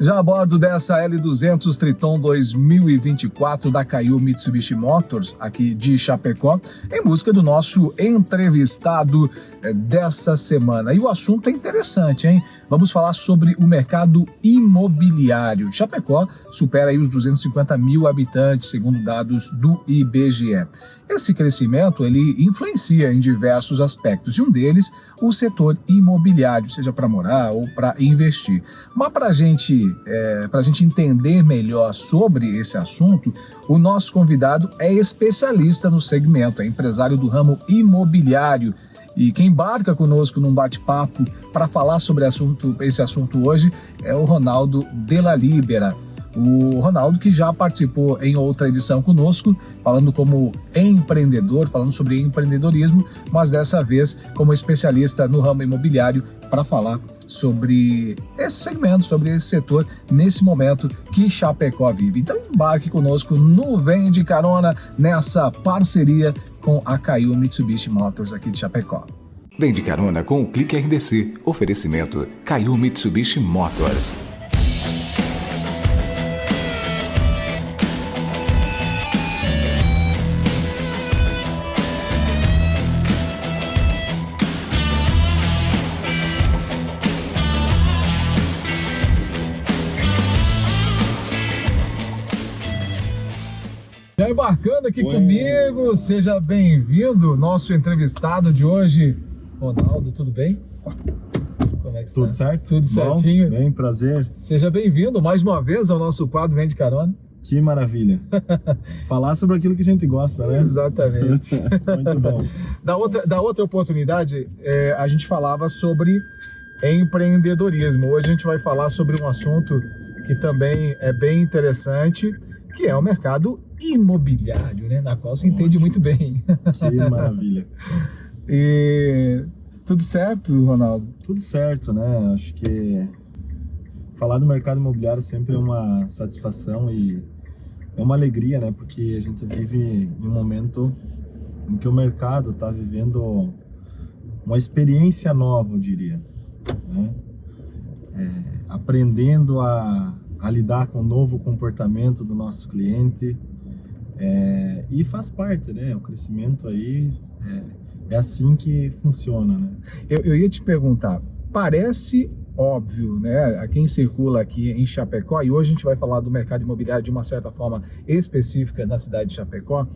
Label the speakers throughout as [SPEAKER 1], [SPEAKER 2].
[SPEAKER 1] Já a bordo dessa L200 Triton 2024 da Kaiô Mitsubishi Motors, aqui de Chapecó, em busca do nosso entrevistado dessa semana. E o assunto é interessante, hein? Vamos falar sobre o mercado imobiliário. Chapecó supera aí os 250 mil habitantes, segundo dados do IBGE. Esse crescimento, ele influencia em diversos aspectos, e um deles, o setor imobiliário, seja para morar ou para investir. Mas para a gente entender melhor sobre esse assunto, o nosso convidado é especialista no segmento, é empresário do ramo imobiliário. E quem embarca conosco num bate-papo para falar sobre esse assunto hoje é o Ronaldo Della Libera. O Ronaldo, que já participou em outra edição conosco, falando como empreendedor, falando sobre empreendedorismo, mas dessa vez como especialista no ramo imobiliário para falar sobre esse segmento, sobre esse setor, nesse momento que Chapecó vive. Então embarque conosco no Vem de Carona, nessa parceria com a Kaiô Mitsubishi Motors aqui de Chapecó.
[SPEAKER 2] Vem de carona com o Clique RDC. Oferecimento Kaiô Mitsubishi Motors.
[SPEAKER 1] Já embarcando aqui comigo, seja bem-vindo, nosso entrevistado de hoje, Ronaldo, tudo bem? Como é que está?
[SPEAKER 3] Tudo certo?
[SPEAKER 1] Tudo certinho?
[SPEAKER 3] Bem, prazer.
[SPEAKER 1] Seja bem-vindo mais uma vez ao nosso quadro Vem de Carona.
[SPEAKER 3] Que maravilha. Falar sobre aquilo que a gente gosta, né?
[SPEAKER 1] Exatamente.
[SPEAKER 3] Muito bom.
[SPEAKER 1] Da outra oportunidade, a gente falava sobre empreendedorismo. Hoje a gente vai falar sobre um assunto que também é bem interessante, que é o mercado imobiliário, né? Na qual se entende muito bem.
[SPEAKER 3] Que maravilha.
[SPEAKER 1] E tudo certo, Ronaldo?
[SPEAKER 3] Tudo certo, né? Acho que falar do mercado imobiliário sempre é uma satisfação e é uma alegria, né? Porque a gente vive em um momento em que o mercado está vivendo uma experiência nova, eu diria, né? Aprendendo a lidar com o novo comportamento do nosso cliente, e faz parte, né? O crescimento aí é assim que funciona, né?
[SPEAKER 1] Eu ia te perguntar, parece óbvio, né? A quem circula aqui em Chapecó, e hoje a gente vai falar do mercado imobiliário de uma certa forma específica na cidade de Chapecó,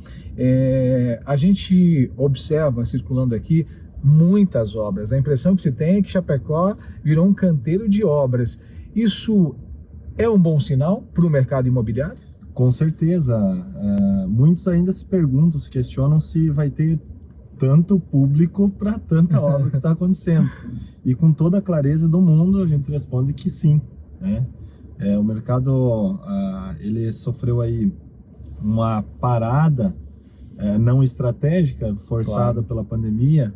[SPEAKER 1] a gente observa circulando aqui muitas obras. A impressão que se tem é que Chapecó virou um canteiro de obras. Isso é um bom sinal para o mercado imobiliário?
[SPEAKER 3] Com certeza. Muitos ainda se perguntam, se questionam se vai ter tanto público para tanta obra que está acontecendo. E com toda a clareza do mundo, a gente responde que sim, né? O mercado ele sofreu aí uma parada não estratégica, forçada pela pandemia,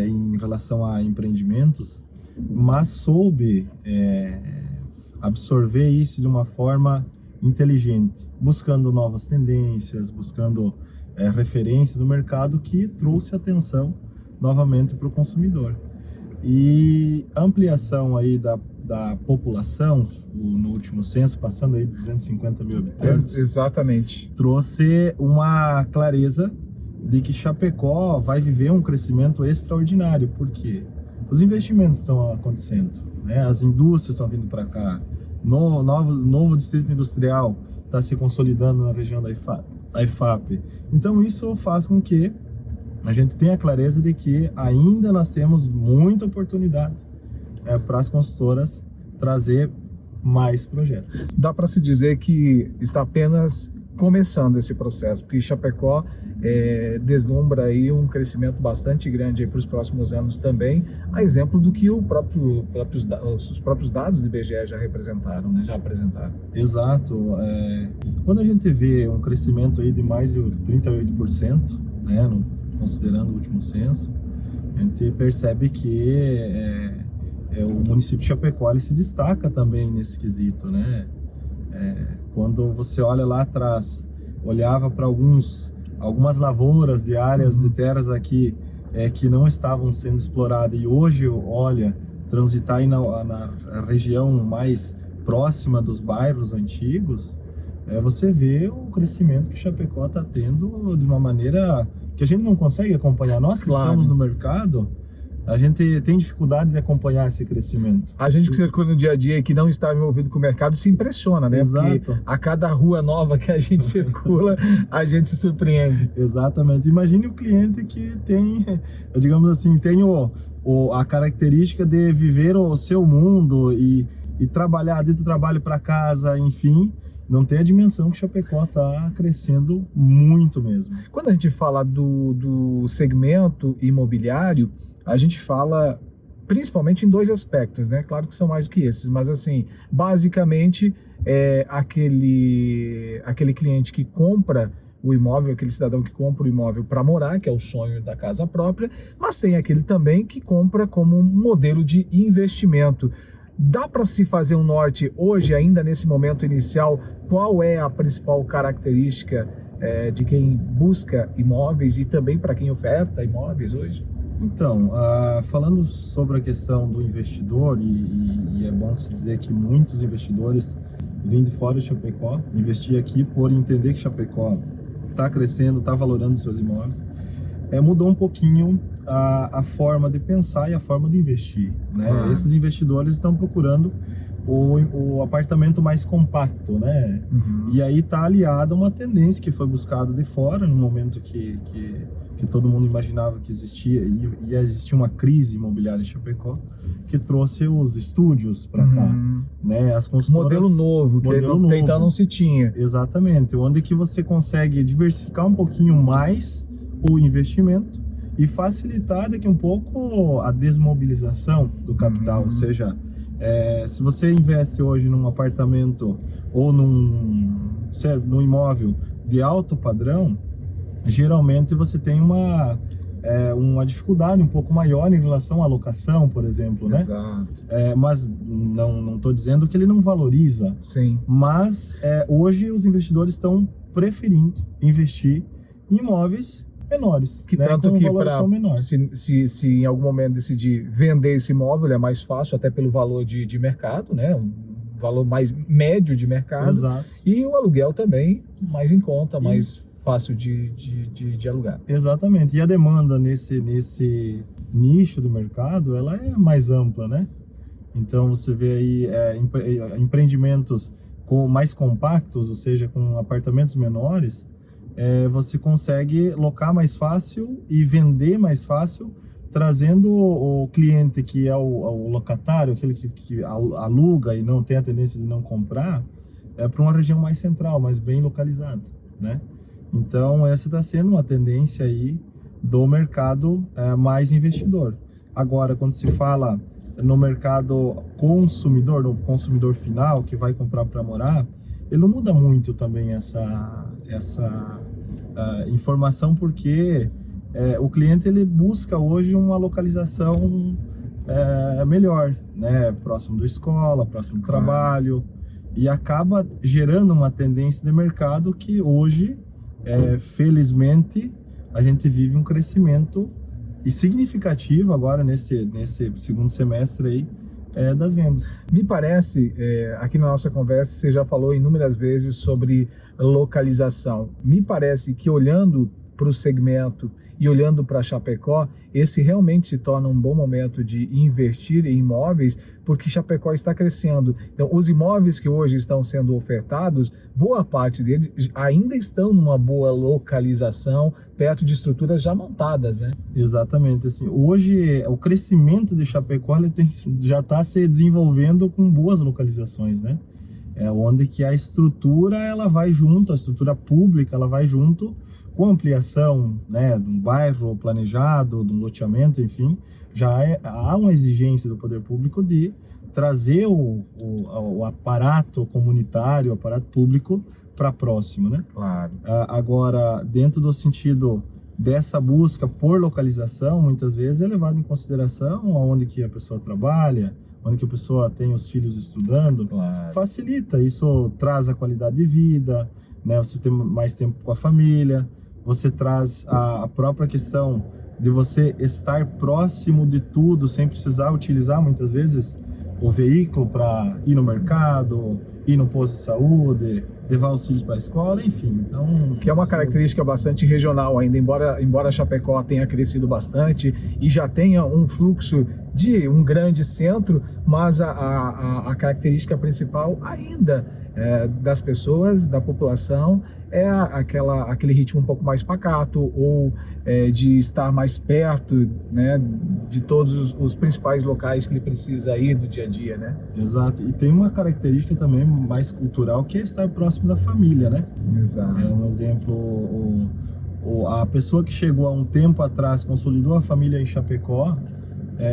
[SPEAKER 3] em relação a empreendimentos, mas soube absorver isso de uma forma inteligente, buscando novas tendências, buscando referências do mercado que trouxe atenção novamente para o consumidor. E a ampliação aí da população, no último censo, passando aí de 250 mil habitantes,
[SPEAKER 1] exatamente,
[SPEAKER 3] trouxe uma clareza de que Chapecó vai viver um crescimento extraordinário. Por quê? Os investimentos estão acontecendo, né? As indústrias estão vindo para cá, novo distrito industrial está se consolidando na região da IFAP. Então isso faz com que a gente tenha a clareza de que ainda nós temos muita oportunidade para as consultoras trazer mais projetos.
[SPEAKER 1] Dá para se dizer que está apenas começando esse processo, porque Chapecó deslumbra aí um crescimento bastante grande para os próximos anos também, a exemplo do que os próprios dados do IBGE já representaram, né? Já apresentaram.
[SPEAKER 3] Exato. Quando a gente vê um crescimento aí de mais de 38%, né, considerando o último censo, a gente percebe que o município de Chapecó ele se destaca também nesse quesito, né? Quando você olha lá atrás, olhava para algumas lavouras de áreas de terras aqui que não estavam sendo exploradas, e hoje olha transitar aí na região mais próxima dos bairros antigos, você vê o crescimento que Chapecó está tendo de uma maneira que a gente não consegue acompanhar. Nós que estamos no mercado, a gente tem dificuldade de acompanhar esse crescimento.
[SPEAKER 1] A gente que circula no dia a dia e que não está envolvido com o mercado se impressiona, né?
[SPEAKER 3] Exato.
[SPEAKER 1] Porque a cada rua nova que a gente circula, a gente se surpreende.
[SPEAKER 3] Exatamente. Imagine o cliente que tem, digamos assim, tem a característica de viver o seu mundo e trabalhar dentro do trabalho para casa, enfim. Não tem a dimensão que Chapecó está crescendo muito mesmo.
[SPEAKER 1] Quando a gente fala do segmento imobiliário, a gente fala principalmente em 2 aspectos, né? Claro que são mais do que esses, mas assim, basicamente é aquele cliente que compra o imóvel, aquele cidadão que compra o imóvel para morar, que é o sonho da casa própria, mas tem aquele também que compra como um modelo de investimento. Dá para se fazer um norte hoje, ainda nesse momento inicial, qual é a principal característica de quem busca imóveis e também para quem oferta imóveis hoje?
[SPEAKER 3] Então, falando sobre a questão do investidor, e é bom se dizer que muitos investidores vêm de fora de Chapecó, investir aqui por entender que Chapecó está crescendo, está valorando seus imóveis, mudou um pouquinho a forma de pensar e a forma de investir, né? Esses investidores estão procurando o apartamento mais compacto, né? E aí está aliado a uma tendência que foi buscada de fora, no momento que todo mundo imaginava que ia existir uma crise imobiliária em Chapecó, que trouxe os estúdios para cá, né? As construtoras,
[SPEAKER 1] modelo novo, que até então não se tinha.
[SPEAKER 3] Exatamente, onde que você consegue diversificar um pouquinho mais o investimento e facilitar daqui um pouco a desmobilização do capital, ou seja, se você investe hoje num apartamento ou num imóvel de alto padrão, geralmente você tem uma dificuldade um pouco maior em relação à locação, por exemplo, né?
[SPEAKER 1] Exato.
[SPEAKER 3] Mas não estou dizendo que ele não valoriza.
[SPEAKER 1] Sim.
[SPEAKER 3] Mas hoje os investidores estão preferindo investir em imóveis menores,
[SPEAKER 1] que
[SPEAKER 3] né?
[SPEAKER 1] tanto
[SPEAKER 3] Com
[SPEAKER 1] que
[SPEAKER 3] valoração menor.
[SPEAKER 1] Se em algum momento decidir vender esse imóvel, é mais fácil até pelo valor de mercado, né? Um valor mais médio de mercado.
[SPEAKER 3] Exato.
[SPEAKER 1] E o aluguel também mais em conta, mais fácil de alugar.
[SPEAKER 3] Exatamente. E a demanda nesse nicho do mercado, ela é mais ampla, né? Então você vê aí empreendimentos mais compactos, ou seja, com apartamentos menores, você consegue locar mais fácil e vender mais fácil, trazendo o cliente que é o locatário, aquele que aluga e não tem a tendência de não comprar, para uma região mais central, mais bem localizada, né? Então essa está sendo uma tendência aí do mercado mais investidor. Agora, quando se fala no mercado consumidor, no consumidor final que vai comprar para morar, ele não muda muito também essa informação, porque o cliente ele busca hoje uma localização melhor, né? Próximo da escola, próximo do trabalho, e acaba gerando uma tendência de mercado que hoje, felizmente, a gente vive um crescimento significativo agora nesse segundo semestre aí, das vendas.
[SPEAKER 1] Me parece, aqui na nossa conversa, você já falou inúmeras vezes sobre localização. Me parece que olhando para o segmento e olhando para Chapecó, esse realmente se torna um bom momento de investir em imóveis, porque Chapecó está crescendo. Então, os imóveis que hoje estão sendo ofertados, boa parte deles ainda estão numa boa localização, perto de estruturas já montadas, né?
[SPEAKER 3] Exatamente. Assim, hoje, o crescimento de Chapecó já está se desenvolvendo com boas localizações, né? Onde que a estrutura ela vai junto, a estrutura pública ela vai junto com a ampliação, né, de um bairro planejado, de um loteamento, enfim, há uma exigência do poder público de trazer o aparato comunitário, o aparato público para próximo, né?
[SPEAKER 1] Claro.
[SPEAKER 3] Agora, dentro do sentido dessa busca por localização, muitas vezes é levado em consideração onde que a pessoa trabalha, onde que a pessoa tem os filhos estudando.
[SPEAKER 1] Claro.
[SPEAKER 3] Facilita, isso traz a qualidade de vida, né? Você tem mais tempo com a família, você traz a própria questão de você estar próximo de tudo, sem precisar utilizar muitas vezes o veículo para ir no mercado, ir no posto de saúde, levar os filhos para a escola, enfim. Então,
[SPEAKER 1] que é uma característica bastante regional ainda, embora Chapecó tenha crescido bastante e já tenha um fluxo de um grande centro, mas a característica principal ainda das pessoas, da população, é aquele ritmo um pouco mais pacato, ou de estar mais perto, né, de todos os principais locais que ele precisa ir no dia a dia, né?
[SPEAKER 3] Exato. E tem uma característica também mais cultural, que é estar próximo da família, né?
[SPEAKER 1] Exato.
[SPEAKER 3] É um exemplo, a pessoa que chegou há um tempo atrás, consolidou a família em Chapecó,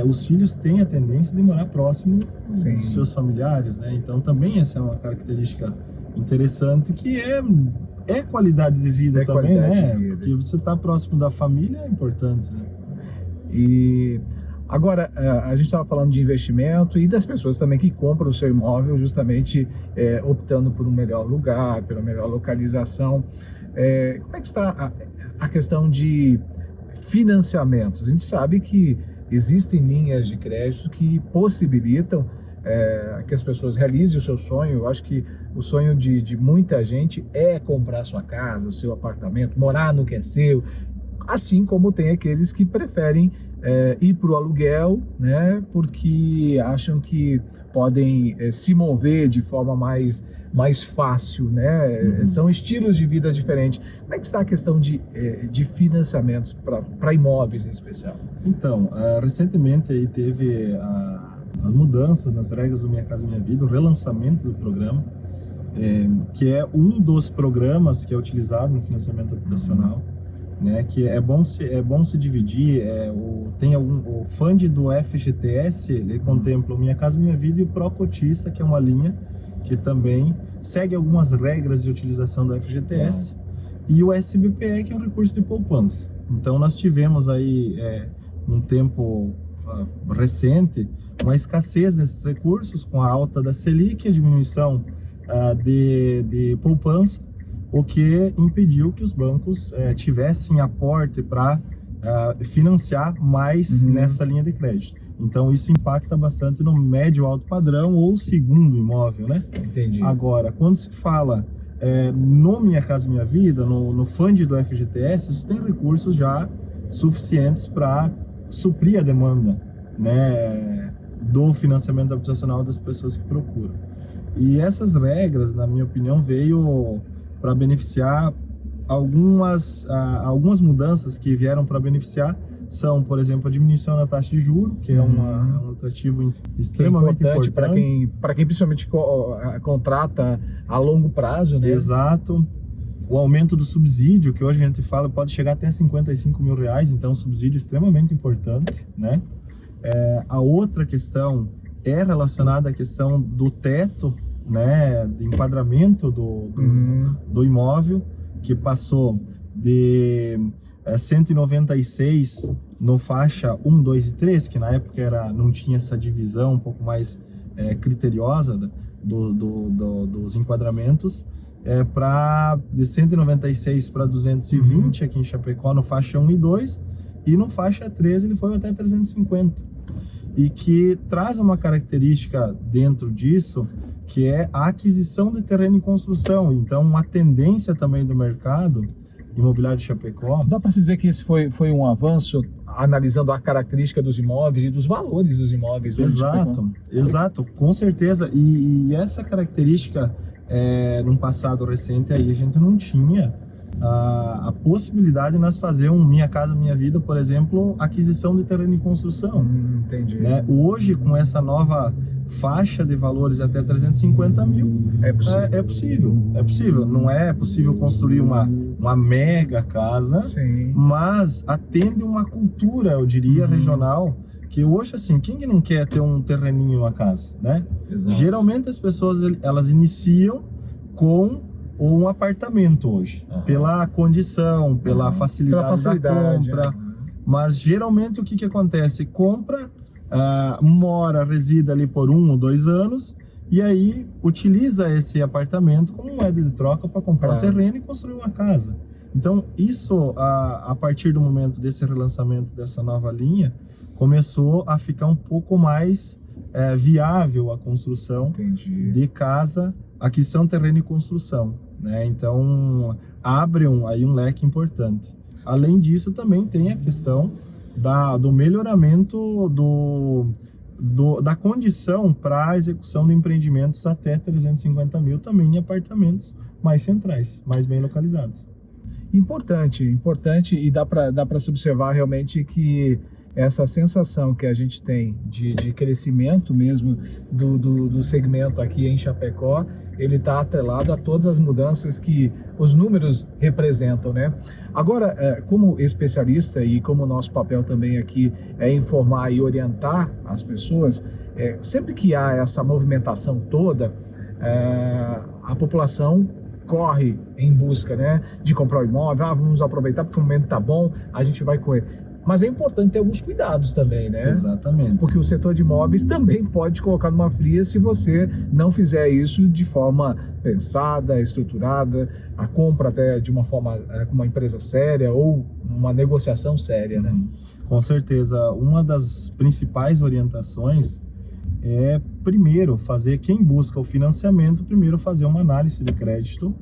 [SPEAKER 3] os filhos têm a tendência de morar próximo
[SPEAKER 1] Sim.
[SPEAKER 3] dos seus familiares, né? Então também essa é uma característica interessante, que é qualidade de vida também, né? Porque você estar próximo da família é importante, né?
[SPEAKER 1] E agora, a gente estava falando de investimento e das pessoas também que compram o seu imóvel justamente optando por um melhor lugar, pela melhor localização. Como é que está a questão de financiamentos? A gente sabe que existem linhas de crédito que possibilitam que as pessoas realizem o seu sonho. Eu acho que o sonho de muita gente é comprar sua casa, o seu apartamento, morar no que é seu, assim como tem aqueles que preferem ir para o aluguel, né, porque acham que podem se mover de forma mais fácil, né? São estilos de vida diferentes. Como é que está a questão de financiamentos para imóveis em especial?
[SPEAKER 3] Então, recentemente aí teve as mudanças nas regras do Minha Casa Minha Vida, o relançamento do programa, que é um dos programas que é utilizado no financiamento habitacional, né? Que é bom se dividir. O fund do FGTS, ele contempla o Minha Casa Minha Vida e o Procotista, que é uma linha que também segue algumas regras de utilização do FGTS, e o SBPE, que é um recurso de poupança. Então nós tivemos aí um tempo recente uma escassez desses recursos, com a alta da Selic, a diminuição de poupança, o que impediu que os bancos tivessem aporte para financiar mais nessa linha de crédito. Então isso impacta bastante no médio alto padrão ou segundo imóvel, né?
[SPEAKER 1] Entendi.
[SPEAKER 3] Agora, quando se fala no Minha Casa Minha Vida, no fund do FGTS, isso tem recursos já suficientes para suprir a demanda, né, do financiamento habitacional das pessoas que procuram. E essas regras, na minha opinião, veio para beneficiar algumas mudanças que vieram para beneficiar. São, por exemplo, a diminuição da taxa de juros, que é um atrativo extremamente importante
[SPEAKER 1] para quem principalmente contrata a longo prazo, né?
[SPEAKER 3] Exato. O aumento do subsídio, que hoje a gente fala, pode chegar até R$55 mil, então é um subsídio extremamente importante, né? A outra questão é relacionada à questão do teto, né, de enquadramento do imóvel, que passou de 196 no faixa 1, 2 e 3, que na época não tinha essa divisão um pouco mais criteriosa dos enquadramentos, de 196 para 220 aqui em Chapecó, no faixa 1 e 2, e no faixa 3 ele foi até 350. E que traz uma característica dentro disso, que é a aquisição de terreno em construção. Então, uma tendência também do mercado imobiliário de Chapecó.
[SPEAKER 1] Dá para se dizer que esse foi um avanço, analisando a característica dos imóveis e dos valores dos imóveis.
[SPEAKER 3] Exato, com certeza. E essa característica, num passado recente, aí a gente não tinha a possibilidade de nós fazer um Minha Casa Minha Vida, por exemplo, aquisição de terreno em construção.
[SPEAKER 1] Entendi.
[SPEAKER 3] Né? Hoje, com essa nova faixa de valores até 350 mil, é possível. Não é possível construir uma mega casa,
[SPEAKER 1] sim,
[SPEAKER 3] mas atende uma cultura, eu diria, regional, que hoje, assim, quem que não quer ter um terreninho, uma casa, né?
[SPEAKER 1] Exato.
[SPEAKER 3] Geralmente as pessoas, elas iniciam com um apartamento hoje, pela condição, pela facilidade da compra, mas geralmente o que acontece? Compra, mora, reside ali por 1 ou 2 anos, e aí utiliza esse apartamento como moeda de troca para comprar um terreno e construir uma casa. Então isso, a partir do momento desse relançamento dessa nova linha, começou a ficar um pouco mais viável a construção de casa, aquisição, terreno e construção, né? Então, abre aí um leque importante. Além disso, também tem a questão do melhoramento da condição para a execução de empreendimentos até 350 mil, também em apartamentos mais centrais, mais bem localizados.
[SPEAKER 1] Importante, e dá para se observar realmente que essa sensação que a gente tem de crescimento mesmo do segmento aqui em Chapecó, ele está atrelado a todas as mudanças que os números representam, né? Agora, como especialista e como o nosso papel também aqui é informar e orientar as pessoas, sempre que há essa movimentação toda, a população corre em busca, né, de comprar o imóvel. Vamos aproveitar porque o momento tá bom, a gente vai correr. Mas é importante ter alguns cuidados também, né?
[SPEAKER 3] Exatamente.
[SPEAKER 1] Porque o setor de imóveis também pode colocar numa fria se você não fizer isso de forma pensada, estruturada, a compra até de uma forma com uma empresa séria ou uma negociação séria, né?
[SPEAKER 3] Com certeza. Uma das principais orientações é, primeiro, quem busca o financiamento, primeiro fazer uma análise de crédito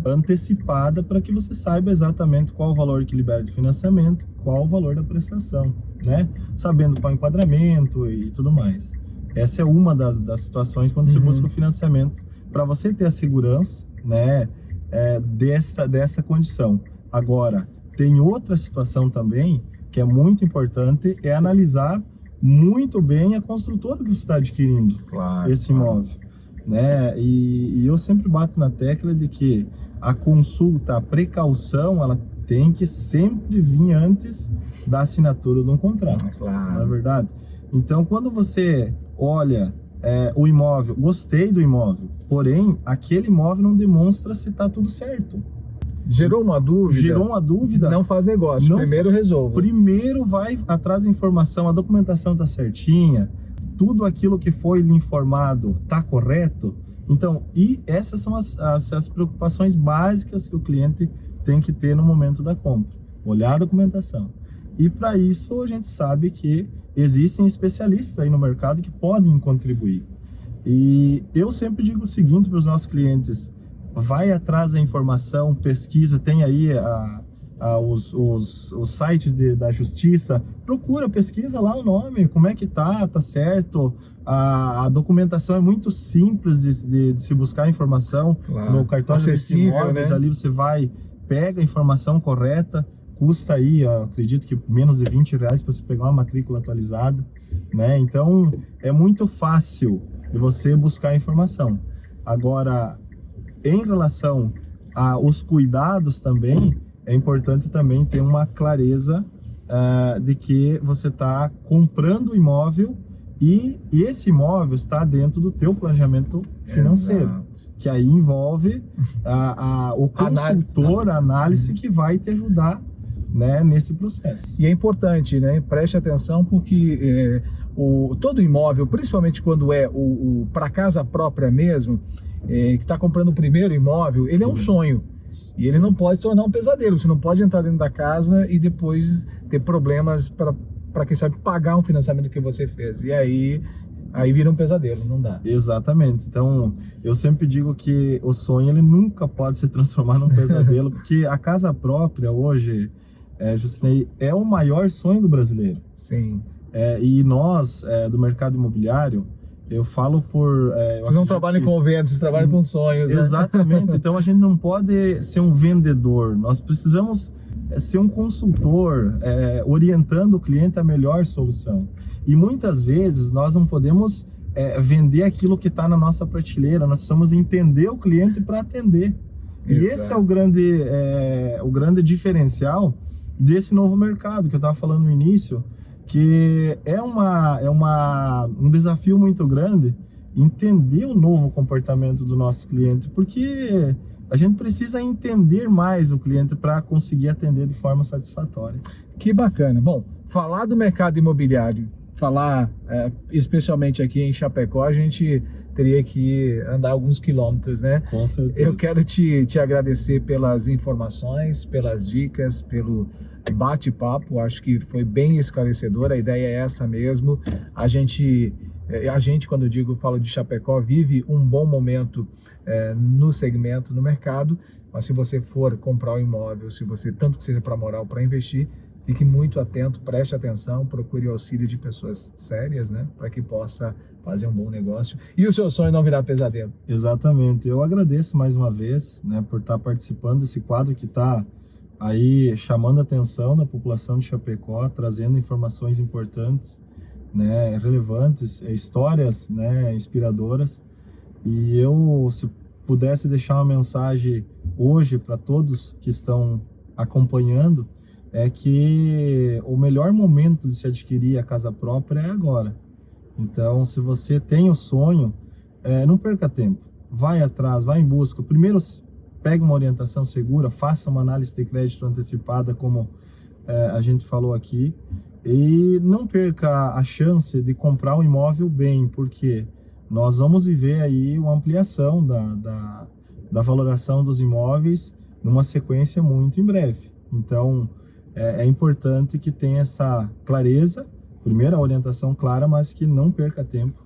[SPEAKER 3] antecipada para que você saiba exatamente qual o valor que libera de financiamento, qual o valor da prestação, né? Sabendo qual é o enquadramento e tudo mais. Essa é uma das situações quando você busca o financiamento, para você ter a segurança, né, dessa condição. Agora, tem outra situação também que é muito importante, é analisar muito bem a construtora que você está adquirindo esse imóvel, né? E eu sempre bato na tecla de que a consulta, a precaução, ela tem que sempre vir antes da assinatura de um contrato, não é verdade? Então, quando você olha o imóvel, gostei do imóvel, porém, aquele imóvel não demonstra se está tudo certo.
[SPEAKER 1] Gerou uma dúvida, não faz negócio, primeiro resolva.
[SPEAKER 3] Primeiro vai atrás da informação, a documentação está certinha, tudo aquilo que foi lhe informado está correto. Então, e essas são as preocupações básicas que o cliente tem que ter no momento da compra. Olhar a documentação. E para isso a gente sabe que existem especialistas aí no mercado que podem contribuir. E eu sempre digo o seguinte para os nossos clientes: vai atrás da informação, pesquisa, tem aí os sites da justiça, procura, pesquisa lá o nome, como é que tá certo, a documentação é muito simples de se buscar informação, no cartório de imóveis, né? Ali você vai, pega a informação correta, custa aí, acredito que menos de R$20 para você pegar uma matrícula atualizada, né? Então, é muito fácil de você buscar a informação. Agora, em relação aos cuidados também, é importante também ter uma clareza de que você está comprando o imóvel e esse imóvel está dentro do teu planejamento financeiro. Exato. Que aí envolve o consultor, a análise que vai te ajudar, né, nesse processo.
[SPEAKER 1] E é importante, né? Preste atenção porque todo imóvel, principalmente quando é para casa própria mesmo, que está comprando o primeiro imóvel, ele é um sonho. E ele não pode tornar um pesadelo. Você não pode entrar dentro da casa e depois ter problemas para quem sabe, pagar um financiamento que você fez. E aí vira um pesadelo, não dá.
[SPEAKER 3] Exatamente. Então, eu sempre digo que o sonho ele nunca pode se transformar num pesadelo, porque a casa própria hoje, Justinei, é o maior sonho do brasileiro.
[SPEAKER 1] Sim.
[SPEAKER 3] E nós, do mercado imobiliário, eu falo por...
[SPEAKER 1] vocês não trabalham com vendas, vocês trabalham com sonhos, né?
[SPEAKER 3] Exatamente. Então, a gente não pode ser um vendedor. Nós precisamos ser um consultor, orientando o cliente a melhor solução. E muitas vezes nós não podemos vender aquilo que está na nossa prateleira. Nós precisamos entender o cliente para atender. E Exato. Esse é o grande diferencial desse novo mercado que eu estava falando no início, que é um desafio muito grande entender o novo comportamento do nosso cliente, porque a gente precisa entender mais o cliente para conseguir atender de forma satisfatória.
[SPEAKER 1] Que bacana. Bom, falar do mercado imobiliário, falar especialmente aqui em Chapecó, a gente teria que andar alguns quilômetros, né?
[SPEAKER 3] Com certeza.
[SPEAKER 1] Eu quero te agradecer pelas informações, pelas dicas, pelo bate-papo. Acho que foi bem esclarecedor. A ideia é essa mesmo, a gente A gente, quando eu falo de Chapecó, vive um bom momento no segmento, no mercado, mas se você for comprar um imóvel, se você, tanto que seja para morar ou para investir, fique muito atento, preste atenção, procure o auxílio de pessoas sérias, né, para que possa fazer um bom negócio e o seu sonho não virar pesadelo.
[SPEAKER 3] Exatamente. Eu agradeço mais uma vez, né, por estar participando desse quadro que está aí chamando a atenção da população de Chapecó, trazendo informações importantes, né, relevantes, histórias, né, inspiradoras. E eu, se pudesse deixar uma mensagem hoje para todos que estão acompanhando, é que o melhor momento de se adquirir a casa própria é agora. Então, se você tem o sonho, não perca tempo. Vai atrás, vai em busca. Primeiro, pegue uma orientação segura, faça uma análise de crédito antecipada, como a gente falou aqui. E não perca a chance de comprar um imóvel bem, porque nós vamos viver aí uma ampliação da valoração dos imóveis numa sequência muito em breve. Então, é importante que tenha essa clareza, primeiro a orientação clara, mas que não perca tempo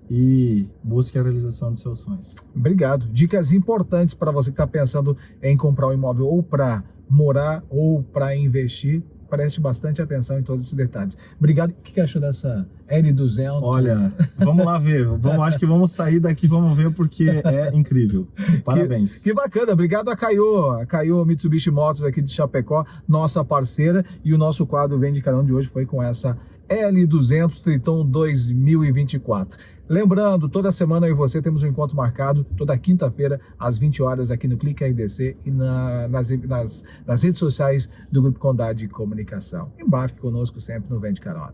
[SPEAKER 3] e busque a realização dos seus sonhos.
[SPEAKER 1] Obrigado. Dicas importantes para você que está pensando em comprar um imóvel ou para morar ou para investir. Preste bastante atenção em todos esses detalhes. Obrigado. O que achou dessa L200?
[SPEAKER 3] Olha, vamos lá ver. Acho que vamos sair daqui, vamos ver, porque é incrível. Parabéns.
[SPEAKER 1] Que bacana. Obrigado a Caio Mitsubishi Motors aqui de Chapecó, nossa parceira. E o nosso quadro Vem de Carão de hoje foi com essa L200 Triton 2024. Lembrando, toda semana eu e você temos um encontro marcado, toda quinta-feira, às 20 horas, aqui no Clique RDC e nas redes sociais do Grupo Condade de Comunicação. Embarque conosco sempre no Vem de Carona.